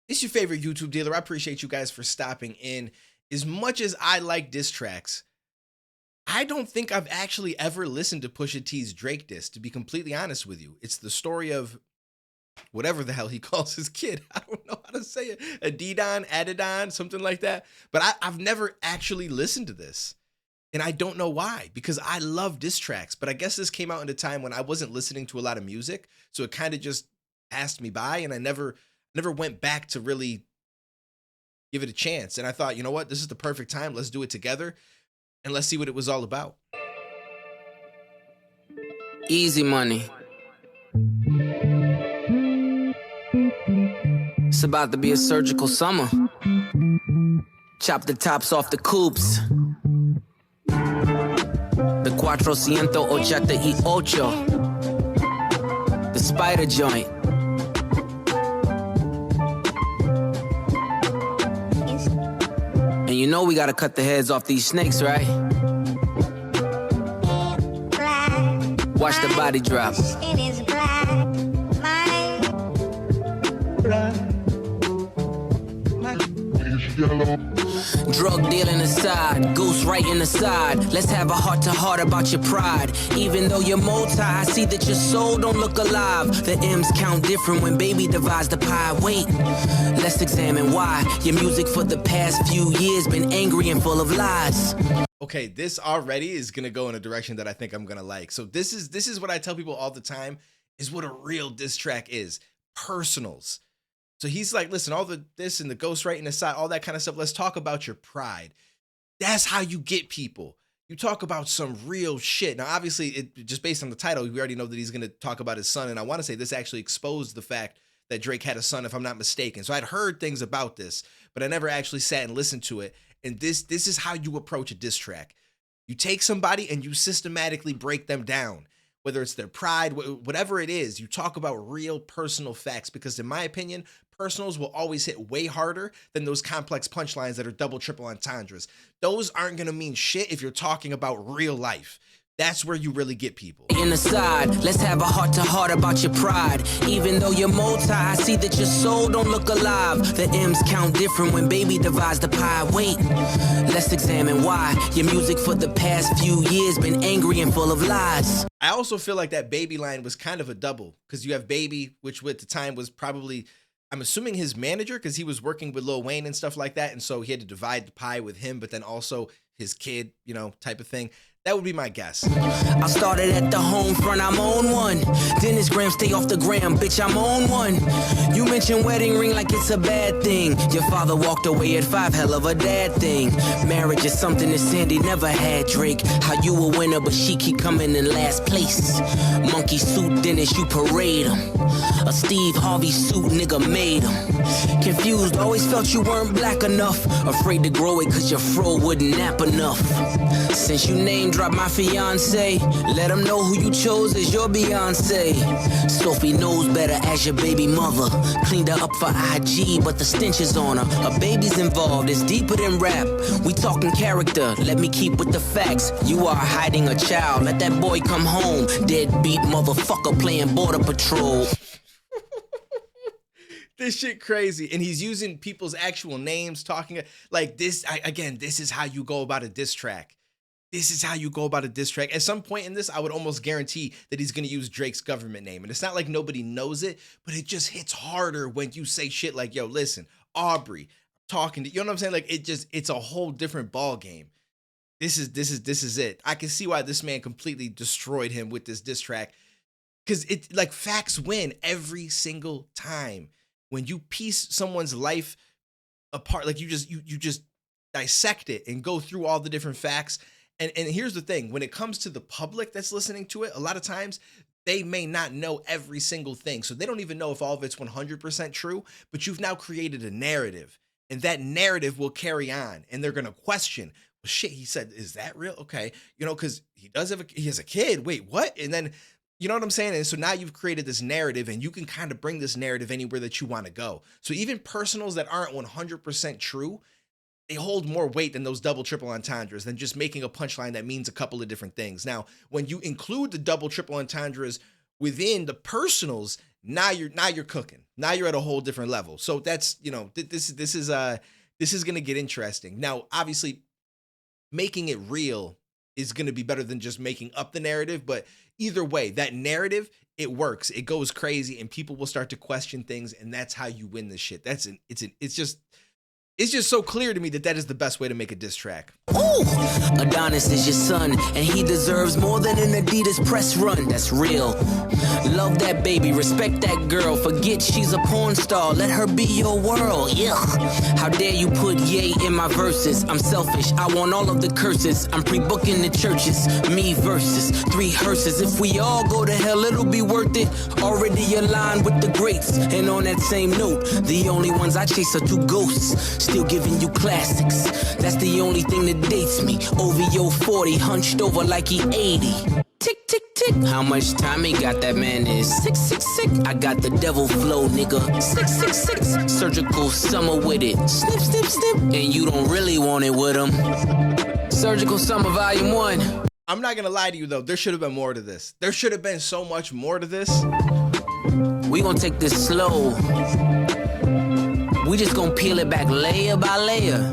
It's your favorite YouTube dealer. I appreciate you guys for stopping in. As much as I like diss tracks, I don't think I've actually ever listened to Pusha T's Drake diss, to be completely honest with you. It's the story of whatever the hell he calls his kid. I don't know how to say it. Adidon, something like that. But I've never actually listened to this. And I don't know why, because I love diss tracks. But I guess this came out in a time when I wasn't listening to a lot of music. So it kind of just passed me by, and I never went back to really give it a chance. And I thought, you know what? This is the perfect time. Let's do it together and let's see what it was all about. Easy money. It's about to be a surgical summer. Chop the tops off the coupes. The 488. The spider joint. And you know we gotta cut the heads off these snakes, right? Watch the body drop. Drug dealing aside, goose writing aside. Let's have a heart-to-heart about your pride. Even though you're multi, I see that your soul don't look alive. The M's count different when baby divides the pie. Wait, let's examine why your music for the past few years been angry and full of lies. Okay, this already is gonna go in a direction that I think I'm gonna like. So this is what I tell people all the time, is what a real diss track is. Personals. So he's like, listen, all the this and the ghostwriting aside, all that kind of stuff, let's talk about your pride. That's how you get people. You talk about some real shit. Now, obviously, it just based on the title, we already know that he's going to talk about his son. And I want to say this actually exposed the fact that Drake had a son, if I'm not mistaken. So I'd heard things about this, but I never actually sat and listened to it. And this is how you approach a diss track. You take somebody and you systematically break them down. Whether it's their pride, whatever it is, you talk about real personal facts, because in my opinion, personals will always hit way harder than those complex punchlines that are double, triple entendres. Those aren't gonna mean shit if you're talking about real life. That's where you really get people. In the side, let's have a heart-to-heart about your pride. Even though you're multi, I see that your soul don't look alive. The M's count different when baby divides the pie. Wait, let's examine why your music for the past few years been angry and full of lies. I also feel like that baby line was kind of a double, because you have Baby, which at the time was probably, I'm assuming, his manager, because he was working with Lil Wayne and stuff like that. And so he had to divide the pie with him, but then also his kid, type of thing. That would be my guess. I started at the home front, I'm on one. Dennis Graham, stay off the gram, bitch, I'm on one. You mentioned wedding ring like it's a bad thing. Your father walked away at 5, hell of a dad thing. Marriage is something that Sandy never had, Drake. How you a winner, but she keep coming in last place. Monkey suit Dennis, you parade him. A Steve Harvey suit, nigga made him. Confused, always felt you weren't black enough. Afraid to grow it cause your fro wouldn't nap enough. Since you named drop my fiance, let them know who you chose as your Beyonce. Sophie knows better as your baby mother. Cleaned her up for IG, but the stench is on her. A baby's involved, it's deeper than rap. We talking character, let me keep with the facts. You are hiding a child, let that boy come home. Deadbeat motherfucker playing border patrol. This shit crazy. And he's using people's actual names, talking like this. Again, this is how you go about a diss track. This is how you go about a diss track. At some point in this, I would almost guarantee that he's going to use Drake's government name. And it's not like nobody knows it, but it just hits harder when you say shit like, yo, listen, Aubrey, talking to, you know what I'm saying? Like, it's a whole different ball game. This is it. I can see why this man completely destroyed him with this diss track, because it, like, facts win every single time. When you piece someone's life apart, like you just dissect it and go through all the different facts. And here's the thing, when it comes to the public that's listening to it, a lot of times they may not know every single thing. So they don't even know if all of it's 100% true, but you've now created a narrative, and that narrative will carry on, and they're going to question, well, shit, he said, is that real? Okay. Cause he has a kid. Wait, what? And then, you know what I'm saying? And so now you've created this narrative, and you can kind of bring this narrative anywhere that you want to go. So even personals that aren't 100% true, they hold more weight than those double, triple entendres, than just making a punchline that means a couple of different things. Now, when you include the double, triple entendres within the personals, now you're cooking. Now you're at a whole different level. So that's, you know, this is gonna get interesting. Now, obviously, making it real is gonna be better than just making up the narrative, but either way, that narrative, it works. It goes crazy, and people will start to question things, and that's how you win this shit. It's just so clear to me that that is the best way to make a diss track. Ooh, Adonis is your son, and he deserves more than an Adidas press run. That's real. Love that baby, respect that girl. Forget she's a porn star, let her be your world. Yeah. How dare you put yay in my verses? I'm selfish, I want all of the curses. I'm pre-booking the churches, me versus 3 hearses. If we all go to hell, it'll be worth it. Already aligned with the greats, and on that same note, the only ones I chase are 2 ghosts. Still giving you classics. That's the only thing that dates me. OVO 40, hunched over like he 80. Tick, tick, tick. How much time he got? That man is 666. I got the devil flow, nigga. 666. Surgical summer with it. Snip, snip, snip. And you don't really want it with him. Surgical Summer Volume 1. I'm not gonna lie to you though, there should have been more to this. There should have been so much more to this. We gonna take this slow. We just gonna peel it back layer by layer.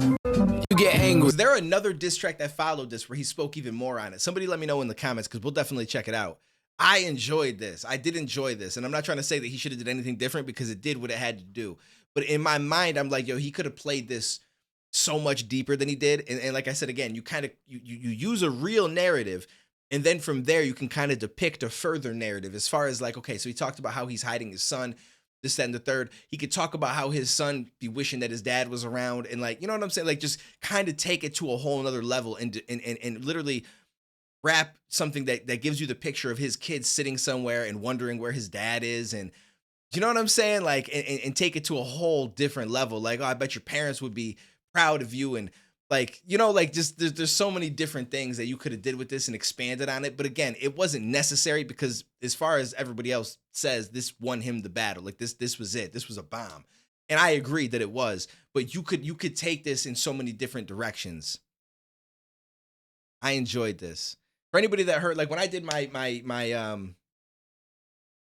You get angry. Was there another diss track that followed this where he spoke even more on it? Somebody let me know in the comments, because we'll definitely check it out. I enjoyed this. I did enjoy this. And I'm not trying to say that he should have did anything different, because it did what it had to do. But in my mind, I'm like, yo, he could have played this so much deeper than he did. And like I said, again, you kind of, you use a real narrative. And then from there, you can kind of depict a further narrative as far as like, okay, so he talked about how he's hiding his son, this, that, and the third. He could talk about how his son be wishing that his dad was around, and like, you know what I'm saying? Like, just kind of take it to a whole nother level, and literally wrap something that gives you the picture of his kid sitting somewhere and wondering where his dad is. And you know what I'm saying? Like, and take it to a whole different level. Like, oh, I bet your parents would be proud of you. And like, you know, like just there's so many different things that you could have did with this and expanded on it. But again, it wasn't necessary, because as far as everybody else says, this won him the battle. Like this was it. This was a bomb. And I agree that it was, but you could take this in so many different directions. I enjoyed this. For anybody that heard, like when I did my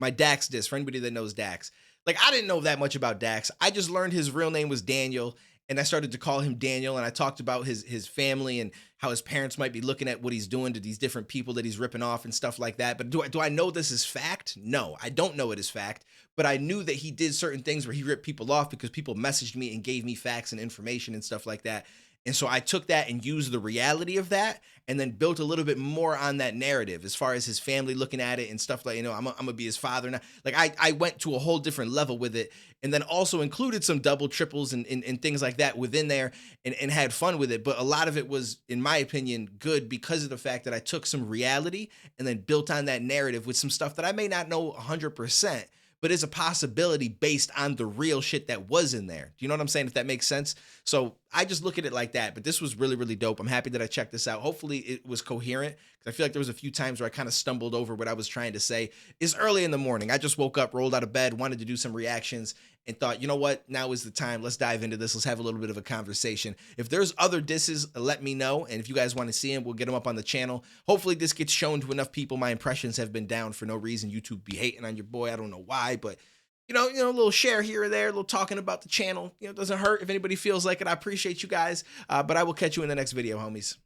Dax diss, for anybody that knows Dax, like I didn't know that much about Dax. I just learned his real name was Daniel. And I started to call him Daniel, and I talked about his family and how his parents might be looking at what he's doing to these different people that he's ripping off and stuff like that. But do I know this is fact? No, I don't know it as fact. But I knew that he did certain things where he ripped people off because people messaged me and gave me facts and information and stuff like that. And so I took that and used the reality of that, and then built a little bit more on that narrative as far as his family looking at it and stuff like, you know, I'm gonna be his father now. Like I went to a whole different level with it, and then also included some double triples and things like that within there, and had fun with it. But a lot of it was, in my opinion, good because of the fact that I took some reality and then built on that narrative with some stuff that I may not know 100%. But it's a possibility based on the real shit that was in there. Do you know what I'm saying? If that makes sense. So I just look at it like that. But this was really, really dope. I'm happy that I checked this out. Hopefully it was coherent, because I feel like there was a few times where I kind of stumbled over what I was trying to say. It's early in the morning. I just woke up, rolled out of bed, wanted to do some reactions, and thought, you know what? Now is the time. Let's dive into this. Let's have a little bit of a conversation. If there's other disses, let me know. And if you guys want to see them, we'll get them up on the channel. Hopefully this gets shown to enough people. My impressions have been down for no reason. YouTube be hating on your boy. I don't know why, but you know, a little share here or there, a little talking about the channel. You know, it doesn't hurt if anybody feels like it. I appreciate you guys. But I will catch you in the next video, homies.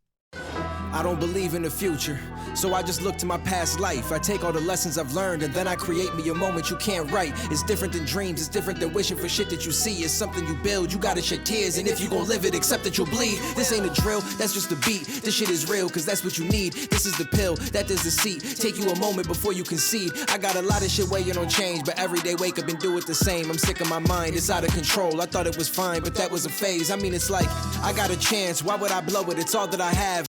I don't believe in the future, so I just look to my past life. I take all the lessons I've learned, and then I create me a moment you can't write. It's different than dreams, it's different than wishing for shit that you see. It's something you build, you gotta shed tears, and if you gon' live it, accept that you'll bleed. This ain't a drill, that's just a beat. This shit is real, cause that's what you need. This is the pill, that is the seat. Take you a moment before you concede. I got a lot of shit waiting on change, but every day wake up and do it the same. I'm sick of my mind, it's out of control. I thought it was fine, but that was a phase. I mean, it's like, I got a chance, why would I blow it? It's all that I have.